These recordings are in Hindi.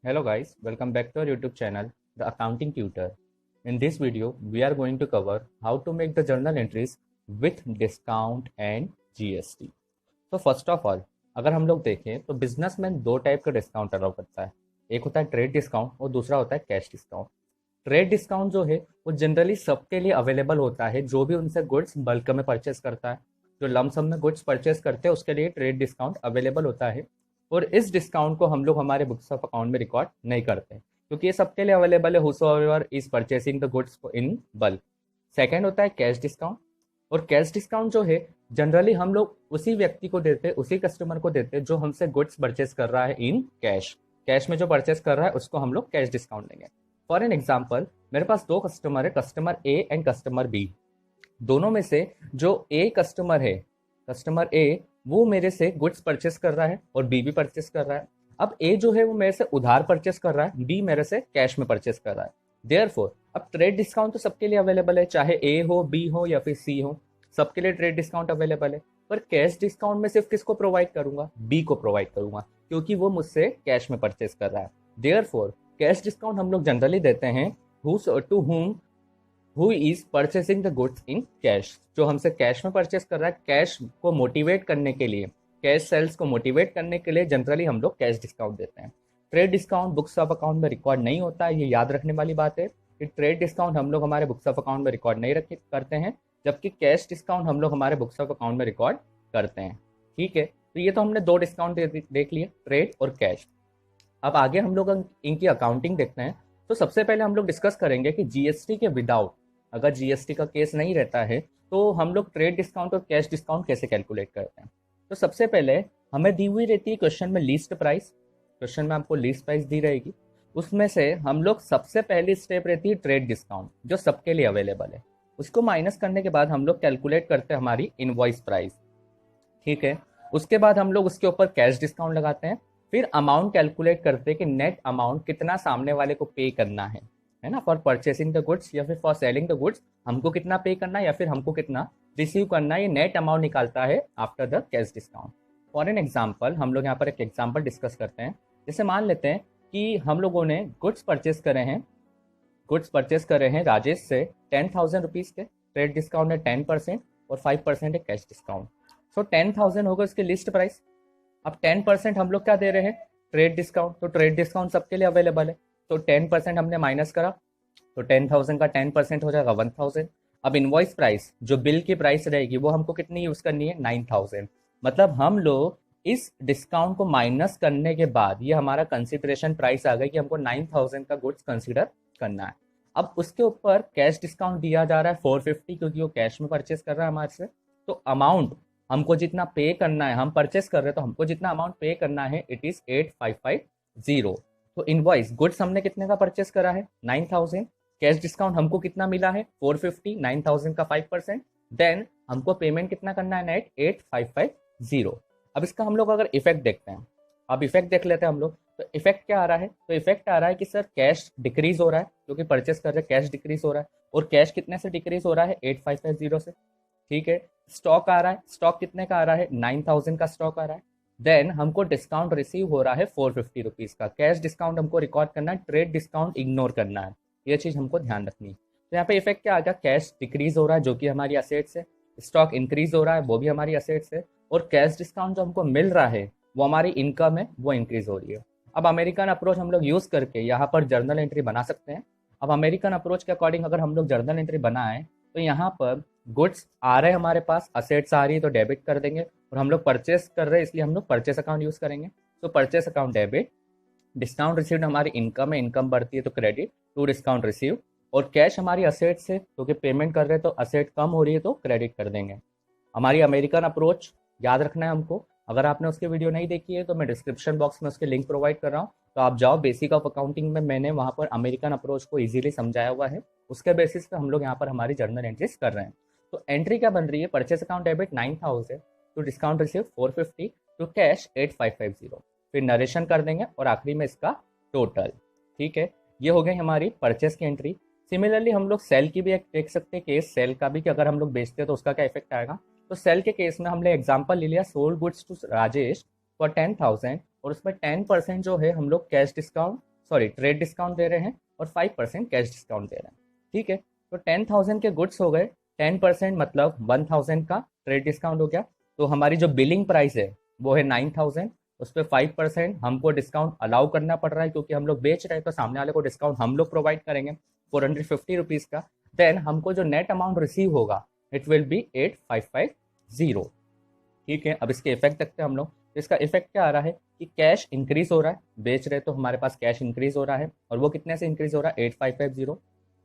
Hello guys, welcome back to our YouTube channel, The Accounting Tutor. In this video, we are going to cover how to make the journal entries with discount and GST. तो फर्स्ट ऑफ ऑल अगर हम लोग देखें तो बिजनेस में दो टाइप का डिस्काउंट अलाउ करता है। एक होता है ट्रेड डिस्काउंट और दूसरा होता है कैश डिस्काउंट। ट्रेड डिस्काउंट जो है वो जनरली सबके लिए अवेलेबल होता है जो भी उनसे गुड्स बल्क में परचेस करता है। जो लमसम में गुड्स परचेस करते हैं उसके लिए ट्रेड डिस्काउंट अवेलेबल होता है और इस डिस्काउंट को हम लोग हमारे बुक्स ऑफ अकाउंट में रिकॉर्ड नहीं करते क्योंकि ये सबके लिए अवेलेबल है हुसोएवर is purchasing the goods in bulk. Second होता है कैश डिस्काउंट और कैश डिस्काउंट जो है जनरली हम लोग उसी व्यक्ति को देते हैं, उसी कस्टमर को देते हैं जो हमसे गुड्स परचेस कर रहा है इन कैश। कैश में जो परचेस कर रहा है उसको हम लोग कैश डिस्काउंट देंगे। फॉर एन एग्जाम्पल, मेरे पास दो कस्टमर है, customer A and customer B. दोनों में से जो ए कस्टमर है, कस्टमर ए वो मेरे से गुड्स परचेस कर रहा है और बी भी परचेस कर रहा है। अब ए जो है वो मेरे से उधार परचेस कर रहा है, बी मेरे से कैश में परचेस कर रहा है। देयरफॉर अब ट्रेड डिस्काउंट तो सबके लिए अवेलेबल है, चाहे ए हो, बी हो या फिर सी हो, सबके लिए ट्रेड डिस्काउंट अवेलेबल है। पर कैश डिस्काउंट में सिर्फ किसको प्रोवाइड करूंगा? बी को प्रोवाइड करूंगा क्योंकि वो मुझसे कैश में परचेस कर रहा है। देयरफॉर कैश डिस्काउंट हम लोग जनरली देते हैं to whom who is purchasing the goods in cash. जो हमसे कैश में परचेस कर रहा है, कैश को मोटिवेट करने के लिए, कैश सेल्स को मोटिवेट करने के लिए जनरली हम लोग कैश डिस्काउंट देते हैं। Trade discount books of account में रिकॉर्ड नहीं होता है, ये याद रखने वाली बात है कि ट्रेड डिस्काउंट हम लोग हमारे बुक्स ऑफ अकाउंट में रिकॉर्ड नहीं करते हैं, जबकि कैश डिस्काउंट हम लोग हमारे बुक्स ऑफ अकाउंट में रिकॉर्ड करते हैं। ठीक है, तो ये तो हमने दो डिस्काउंट देख लिए, ट्रेड और कैश। अब आगे हम लोग इनकी अकाउंटिंग देखते हैं। तो सबसे पहले हम लोग डिस्कस करेंगे कि जीएसटी के विदाउट, अगर जीएसटी का केस नहीं रहता है तो हम लोग ट्रेड डिस्काउंट और कैश डिस्काउंट कैसे कैलकुलेट करते हैं। तो सबसे पहले हमें दी हुई रहती है क्वेश्चन में लीस्ट प्राइस। क्वेश्चन में आपको लीस्ट प्राइस दी रहेगी, उसमें से हम लोग सबसे पहली स्टेप रहती है ट्रेड डिस्काउंट जो सबके लिए अवेलेबल है। उसको माइनस करने के बाद हम लोग कैलकुलेट करते हैं हमारी इनवॉइस प्राइस। ठीक है, उसके बाद हम लोग उसके ऊपर कैश डिस्काउंट लगाते हैं, फिर अमाउंट कैलकुलेट करते हैं कि नेट अमाउंट कितना सामने वाले को पे करना है ना, फॉर परचेसिंग द गुड्स या फिर फॉर सेलिंग द गुड्स हमको कितना पे करना है या फिर हमको कितना रिसीव करना है। ये नेट अमाउंट निकालता है after the cash discount. For an example, हम लोग यहाँ पर एक एग्जाम्पल डिस्कस करते हैं। जैसे मान लेते हैं कि हम लोगों ने गुड्स परचेस करे हैं राजेश से 10,000 रुपीज़ के। ट्रेड डिस्काउंट है 10% और 5% है कैश डिस्काउंट। सो 10,000 होगा उसकी लिस्ट प्राइस। अब 10% हम लोग क्या दे रहे हैं? Trade discount. तो ट्रेड डिस्काउंट सबके लिए अवेलेबल है, तो 10% हमने माइनस करा तो 10,000 का 10% हो जाएगा 1,000। अब इनवॉइस प्राइस जो बिल की प्राइस रहेगी वो हमको कितनी यूज करनी है? 9,000। मतलब हम लोग इस डिस्काउंट को माइनस करने के बाद ये हमारा कंसिडरेशन प्राइस आ गई कि हमको 9,000 का गुड्स कंसिडर करना है। अब उसके ऊपर कैश डिस्काउंट दिया जा रहा है 450 क्योंकि वो कैश में परचेस कर रहा है हमारे से। तो अमाउंट हमको जितना पे करना है, हम परचेस कर रहे हैं तो हमको जितना अमाउंट पे करना है इट इज 8,550। तो इनवॉइस गुड्स हमने कितने का परचेस करा है? 9,000। कैश डिस्काउंट हमको कितना मिला है? 450। 9,000 का 5%, देन हमको पेमेंट कितना करना है? नेट 8,550। अब इसका हम लोग अगर इफेक्ट देखते हैं, अब इफेक्ट देख लेते हैं हम लोग। तो इफेक्ट क्या आ रहा है? तो इफेक्ट आ रहा है कि सर कैश डिक्रीज हो रहा है क्योंकि परचेस कर रहे हैं, कैश डिक्रीज हो रहा है। और कैश कितने से डिक्रीज हो रहा है? 8,550 से। ठीक है, स्टॉक आ रहा है, स्टॉक कितने का आ रहा है? 9,000 का स्टॉक आ रहा है। देन हमको डिस्काउंट रिसीव हो रहा है 450 रुपीज़ का। कैश डिस्काउंट हमको रिकॉर्ड करना है, ट्रेड डिस्काउंट इग्नोर करना है, ये चीज़ हमको ध्यान रखनी है। तो यहाँ पे इफेक्ट क्या आ गया? कैश डिक्रीज हो रहा है जो कि हमारी असेट्स है, स्टॉक इंक्रीज हो रहा है वो भी हमारी असेट्स है, और कैश डिस्काउंट जो हमको मिल रहा है वो हमारी इनकम है, वो इंक्रीज हो रही है। अब अमेरिकन अप्रोच हम लोग यूज़ करके यहाँ पर जर्नल एंट्री बना सकते हैं। अब अमेरिकन अप्रोच के अकॉर्डिंग अगर हम लोग जर्नल एंट्री बनाएं तो यहाँ पर गुड्स आ रहे हैं हमारे पास, असेट्स आ रही है तो डेबिट कर देंगे, और हम लोग परचेस कर रहे हैं इसलिए हम लोग परचेस अकाउंट यूज करेंगे। तो purchase account debit, discount received हमारी इनकम है, इनकम बढ़ती है तो क्रेडिट टू डिस्काउंट रिसीव, और कैश हमारी असेट्स है क्योंकि पेमेंट कर रहे हैं तो असेट कम हो रही है तो क्रेडिट कर देंगे। हमारी अमेरिकन अप्रोच याद रखना है हमको। अगर आपने उसकी वीडियो नहीं देखी है तो मैं डिस्क्रिप्शन बॉक्स में उसके लिंक प्रोवाइड कर रहा हूँ, तो आप जाओ। बेसिक ऑफ अकाउंटिंग में मैंने वहाँ पर अमेरिकन अप्रोच को इजीली समझाया हुआ है, उसके बेसिस पे हम लोग यहाँ पर हमारी जर्नल एंट्रीज कर रहे हैं। तो एंट्री क्या बन रही है? Purchase account debit 9,000 to discount receive 450 to cash 8,550। फिर नरेशन कर देंगे और आखिरी में इसका टोटल। ठीक है, ये हो गई हमारी परचेस की एंट्री। सिमिलरली हम लोग सेल की भी एक देख सकते हैं केस, सेल का भी कि अगर हम लोग बेचते हैं तो उसका क्या इफेक्ट आएगा। तो सेल के केस में हमने एग्जांपल ले लिया, sold goods to Rajesh for 10,000, और उसमें 10% जो है हम लोग cash discount, sorry trade discount दे रहे हैं और 5% कैश डिस्काउंट दे रहे हैं। ठीक है, तो 10,000 के गुड्स हो गए, 10% मतलब 1,000 का ट्रेड डिस्काउंट हो गया। तो हमारी जो बिलिंग प्राइस है वो है 9,000, उस पर 5% हमको डिस्काउंट अलाउ करना पड़ रहा है क्योंकि हम लोग बेच रहे हैं, तो सामने वाले को डिस्काउंट हम लोग प्रोवाइड करेंगे 450 रुपीज़ का। देन हमको जो नेट अमाउंट रिसीव होगा इट विल बी 8550। ठीक है, अब इसके इफेक्ट देखते हैं हम लोग। तो इसका इफेक्ट क्या आ रहा है कि कैश इंक्रीज हो रहा है, बेच रहे तो हमारे पास कैश इंक्रीज हो रहा है, और वो कितने से इंक्रीज हो रहा है 8550।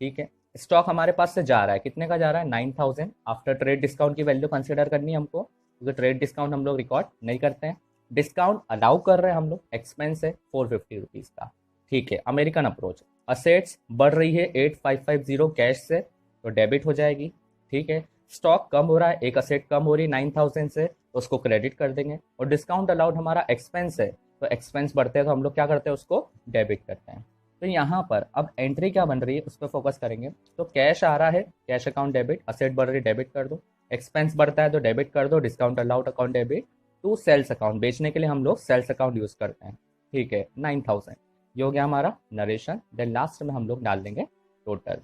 ठीक है, स्टॉक हमारे पास से जा रहा है, कितने का जा रहा है 9,000। आफ्टर ट्रेड डिस्काउंट की वैल्यू कंसिडर करनी है हमको, क्योंकि ट्रेड डिस्काउंट हम लोग रिकॉर्ड नहीं करते हैं। डिस्काउंट अलाउ कर रहे हैं हम लोग, एक्सपेंस है 450 रुपीज़ का। ठीक है, अमेरिकन अप्रोच, असेट्स बढ़ रही है 8550 कैश से, तो डेबिट हो जाएगी। ठीक है, स्टॉक कम हो रहा है, एक असेट कम हो रही है 9,000 से, तो उसको क्रेडिट कर देंगे। और डिस्काउंट अलाउड हमारा एक्सपेंस है, तो एक्सपेंस बढ़ते हैं तो हम लोग क्या करते हैं उसको डेबिट करते हैं। तो यहाँ पर अब एंट्री क्या बन रही है उस पर फोकस करेंगे। तो कैश आ रहा है, कैश अकाउंट डेबिट, असेट बढ़ रही है डेबिट कर दो, एक्सपेंस बढ़ता है तो डेबिट कर दो, discount allowed account debit to sales account, बेचने के लिए हम लोग सेल्स अकाउंट यूज करते हैं। ठीक है, 9,000 ये हो गया हमारा नरेशन। देन लास्ट में हम लोग डाल देंगे टोटल।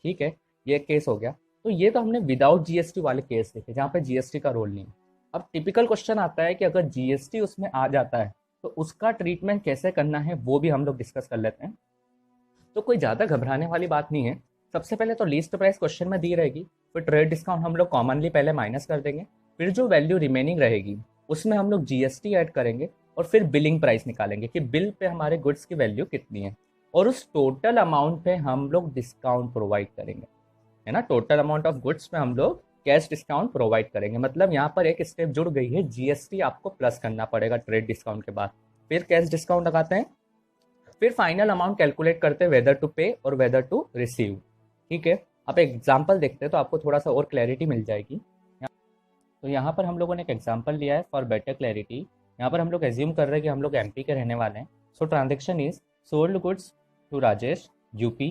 ठीक है, ये केस हो गया। तो ये तो हमने विदाउट जीएसटी वाले केस देखे जहाँ पे जीएसटी का रोल नहीं। अब टिपिकल क्वेश्चन आता है कि अगर जीएसटी उसमें आ जाता है तो उसका ट्रीटमेंट कैसे करना है वो भी हम लोग डिस्कस कर लेते हैं। तो कोई ज़्यादा घबराने वाली बात नहीं है। सबसे पहले तो लीस्ट प्राइस क्वेश्चन में दी रहेगी, फिर ट्रेड डिस्काउंट हम लोग कॉमनली पहले माइनस कर देंगे, फिर जो वैल्यू रिमेनिंग रहेगी उसमें हम लोग जीएसटी ऐड करेंगे, और फिर बिलिंग प्राइस निकालेंगे कि बिल पे हमारे गुड्स की वैल्यू कितनी है, और उस टोटल अमाउंट पे हम लोग डिस्काउंट प्रोवाइड करेंगे, है ना। टोटल अमाउंट ऑफ गुड्स में हम लोग कैश डिस्काउंट प्रोवाइड करेंगे। मतलब यहाँ पर एक स्टेप जुड़ गई है, जीएसटी आपको प्लस करना पड़ेगा ट्रेड डिस्काउंट के बाद, फिर कैश डिस्काउंट लगाते हैं, फिर फाइनल अमाउंट कैलकुलेट करते हैं वेदर टू पे और वेदर टू रिसीव। ठीक है, अब एग्जाम्पल देखते हैं तो आपको थोड़ा सा और क्लैरिटी मिल जाएगी। तो यहाँ पर हम लोगों ने एक एग्जाम्पल लिया है फॉर बेटर क्लैरिटी। यहाँ पर हम लोग एज्यूम कर रहे हैं कि हम लोग एमपी के रहने वाले हैं। So transaction is sold goods to Rajesh UP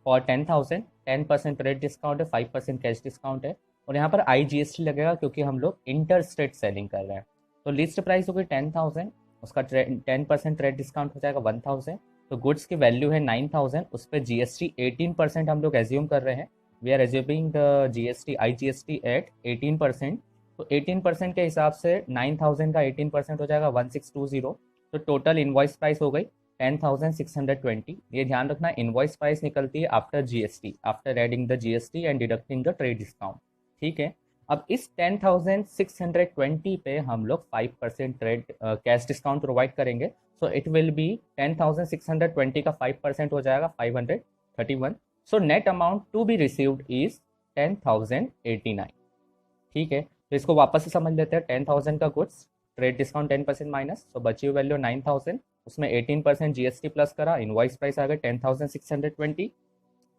for 10,000, 10% trade discount है, 5% कैश डिस्काउंट है, और यहाँ पर IGST लगेगा क्योंकि हम लोग इंटर स्टेट सेलिंग कर रहे हैं। तो लिस्ट प्राइस होगी 10,000, उसका 10% ट्रेड डिस्काउंट हो जाएगा 1,000, तो गुड्स की वैल्यू है 9,000, उस पर GST 18% हम लोग एज्यूम कर रहे हैं। We are assuming the GST IGST at 18%। तो 18% के हिसाब से 9,000 का 18% हो जाएगा 1620। तो टोटल इनवॉइस प्राइस हो गई 10,620। ये ध्यान रखना, इनवॉइस प्राइस निकलती है after GST, after adding the GST and deducting the trade discount. ठीक है, अब इस 10,620 पे हम लोग 5% ट्रेड कैश डिस्काउंट प्रोवाइड करेंगे। सो इट विल बी 10,620 का 5% हो जाएगा 531। So net amount to be received is 10,089। ठीक है, तो इसको वापस से समझ लेते हैं। 10,000 का गुड्स, ट्रेड डिस्काउंट 10% माइनस, तो बची हुई वैल्यू 9,000, उसमें 18% GST प्लस करा, इनवॉइस प्राइस आ गया 10,620,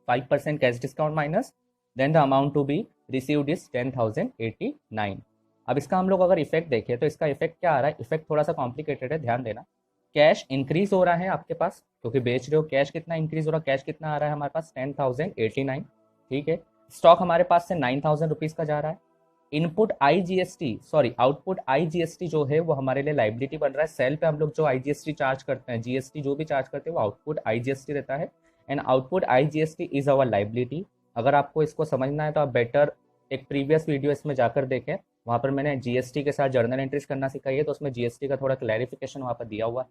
5% cash discount minus, then the amount to be received is 10,089। अब इसका हम लोग अगर इफेक्ट देखें तो इसका इफेक्ट क्या आ रहा है, इफेक्ट थोड़ा सा कॉम्प्लिकेटेड है, ध्यान देना। कैश इंक्रीज हो रहा है आपके पास क्योंकि बेच रहे हो, कैश कितना इंक्रीज हो रहा है, कैश कितना आ रहा है हमारे पास 10,089। ठीक है, स्टॉक हमारे पास से 9,000 रुपीज़ का जा रहा है। Input IGST, sorry output IGST जो है वो हमारे लिए लाइबिलिटी बन रहा है। सेल पे हम लोग जो IGST चार्ज करते हैं, GST जो भी चार्ज करते हैं वो आउटपुट IGST रहता है, and output IGST is our liability. अगर आपको इसको समझना है तो आप बेटर एक प्रीवियस वीडियो इसमें जाकर देखें, वहाँ पर मैंने GST के साथ जर्नल एंट्रीज करना सिखाई है, तो उसमें GST का थोड़ा क्लैरिफिकेशन वहाँ पर दिया हुआ है।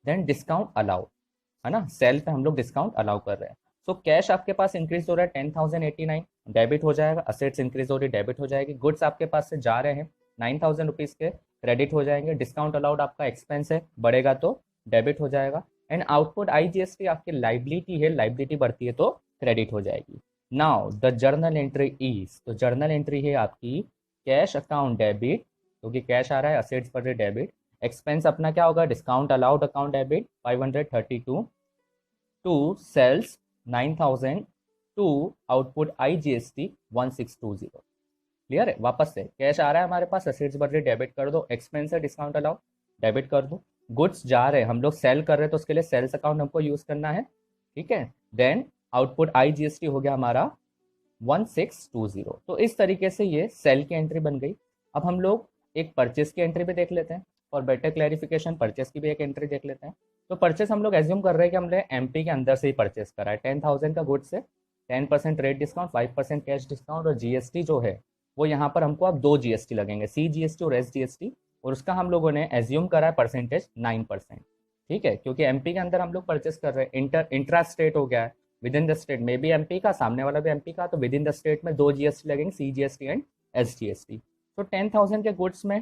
देन डिस्काउंट अलाउ, है ना, सेल पे हम लोग डिस्काउंट अलाउ कर रहे हैं। सो कैश आपके पास इंक्रीज हो रहा है 10,089, डेबिट हो जाएगा, असेट्स इंक्रीज हो रही है, डेबिट हो जाएगी, गुड्स आपके पास से जा रहे हैं 9,000 रुपीज़ के, क्रेडिट हो जाएंगे, डिस्काउंट अलाउड आपका एक्सपेंस है, बढ़ेगा तो डेबिट हो जाएगा, एंड आउटपुट IGST आपकी लाइबिलिटी है, लाइबिलिटी बढ़ती है तो क्रेडिट हो जाएगी। Now the journal entry is, तो जर्नल एंट्री है आपकी कैश अकाउंट डेबिट, क्योंकि कैश आ रहा है, असेट्स पर डेबिट, एक्सपेंस अपना क्या होगा, discount allowed account debit 532, to sales 9,000, to output IGST 1620। Clear है, वापस से कैश आ रहा है हमारे पास, असेट्स बढ़ रही डेबिट कर दो, एक्सपेंस है डिस्काउंट अलाउ डेबिट कर दो, गुड्स जा रहे हैं हम लोग सेल कर रहे हैं तो उसके लिए सेल्स अकाउंट हमको यूज करना है। ठीक है, देन आउटपुट IGST हो गया हमारा 1620। तो इस तरीके से ये सेल की एंट्री बन गई। अब हम लोग एक परचेस की एंट्री भी देख लेते हैं, और बेटर क्लैरिफिकेशन परचेस की भी एक एंट्री देख लेते हैं। तो परचेस हम लोग एज्यूम कर रहे हैं कि हमने एमपी के अंदर से ही परचेस करा है। 10,000 का गुड्स से 10% रेट डिस्काउंट, 5% कैश डिस्काउंट और जीएसटी जो है वो यहाँ पर हमको अब 2 जीएसटी लगेंगे, सी जीएसटी और एस जीएसटी, और उसका हम लोगों ने एज्यूम करा है परसेंटेज 9%। ठीक है, क्योंकि एमपी के अंदर हम लोग परचेस कर रहे हैं, इंट्रा स्टेट हो गया है, विद इन द स्टेट में भी एमपी का, सामने वाला भी एमपी का, तो विद इन द स्टेट में 2 जीएसटी लगेंगे, C GST and S GST. तो 10,000 के गुड्स में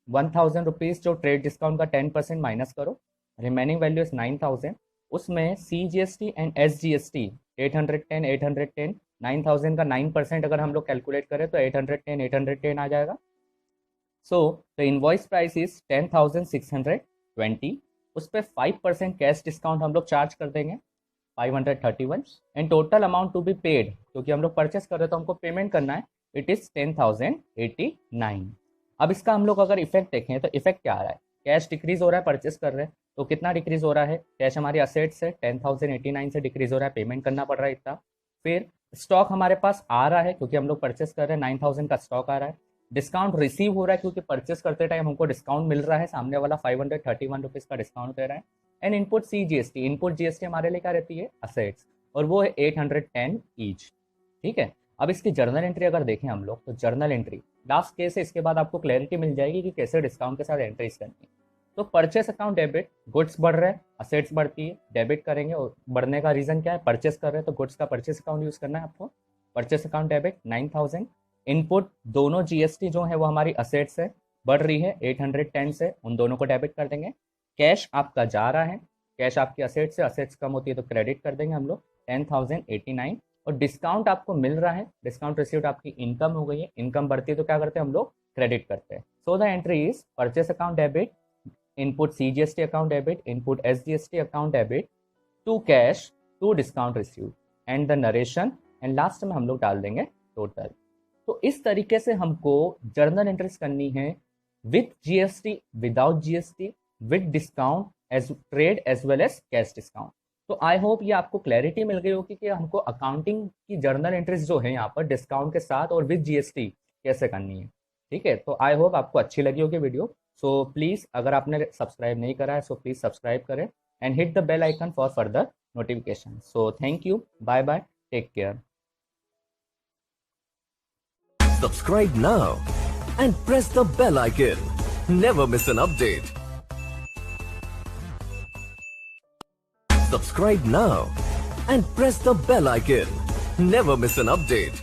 1,000 रुपीज़ जो ट्रेड डिस्काउंट का 10% माइनस करो, रिमेनिंग वैल्यू इज 9,000। उसमें C GST and S GST 810 9,000 का 9% अगर हम लोग कैलकुलेट करें तो 810 आ जाएगा। So the invoice price is 10,620। उस पर 5% कैश डिस्काउंट हम लोग चार्ज कर देंगे 531, and total amount to be paid, क्योंकि हम लोग परचेस कर रहे हैं तो हमको पेमेंट करना है, इट इज 10,089। अब इसका हम लोग अगर इफेक्ट देखें तो इफेक्ट क्या आ रहा है, कैश डिक्रीज हो रहा है, परचेस कर रहे हैं तो कितना डिक्रीज हो रहा है, कैश हमारी असेट से 10,089 से डिक्रीज हो रहा है, पेमेंट करना पड़ रहा है इतना। फिर स्टॉक हमारे पास आ रहा है क्योंकि हम लोग परचेस कर रहे हैं, 9,000 का स्टॉक आ रहा है। डिस्काउंट रिसीव हो रहा है क्योंकि परचेस करते टाइम हमको डिस्काउंट मिल रहा है, सामने वाला 531 रुपीज़ का डिस्काउंट दे रहा है। And input C GST, input GST हमारे लिए क्या रहती है, असेट्स, और वो है 810 ईच। ठीक है, अब इसकी जर्नल एंट्री अगर देखें हम लोग तो जर्नल एंट्री लास्ट केस है, इसके बाद आपको क्लैरिटी मिल जाएगी कि कैसे डिस्काउंट के साथ एंट्रीज करनी है। तो परचेस अकाउंट डेबिट, गुड्स बढ़ रहे हैं, असेट्स बढ़ती है, डेबिट करेंगे, और बढ़ने का रीजन क्या है, परचेस कर रहे हैं तो गुड्स का परचेस अकाउंट यूज करना है आपको। परचेस अकाउंट डेबिट 9,000, इनपुट दोनों जीएसटी जो है वो हमारी असेट्स है, बढ़ रही है 810 से, उन दोनों को डेबिट कर देंगे। कैश आपका जा रहा है, कैश आपकी असेट्स से, असेट्स कम होती है तो क्रेडिट कर देंगे हम लोग 10,089, और डिस्काउंट आपको मिल रहा है, डिस्काउंट रिसीव्ड आपकी इनकम हो गई है, इनकम बढ़ती है तो क्या करते हैं हम लोग, क्रेडिट करते हैं। So the entry is purchase account debit, input C GST account debit, input S GST account debit, to cash, to discount received, and the narration, and last में हम लोग डाल देंगे टोटल। तो इस तरीके से हमको जर्नल एंट्रीज करनी है with GST, without GST, with discount as trade as well as cash discount. तो आई होप ये आपको क्लैरिटी मिल गई होगी कि हमको अकाउंटिंग की जर्नल एंट्रीज जो है यहाँ पर डिस्काउंट के साथ और विद जीएसटी कैसे करनी है। ठीक है, तो आई होप आपको अच्छी लगी होगी वीडियो। सो प्लीज़ अगर आपने सब्सक्राइब नहीं करा है सो प्लीज़ सब्सक्राइब करें and hit the bell icon for further notification. So thank you, bye bye, take care. Subscribe now and press the bell icon. Never miss an update. Subscribe now and press the bell icon. Never miss an update.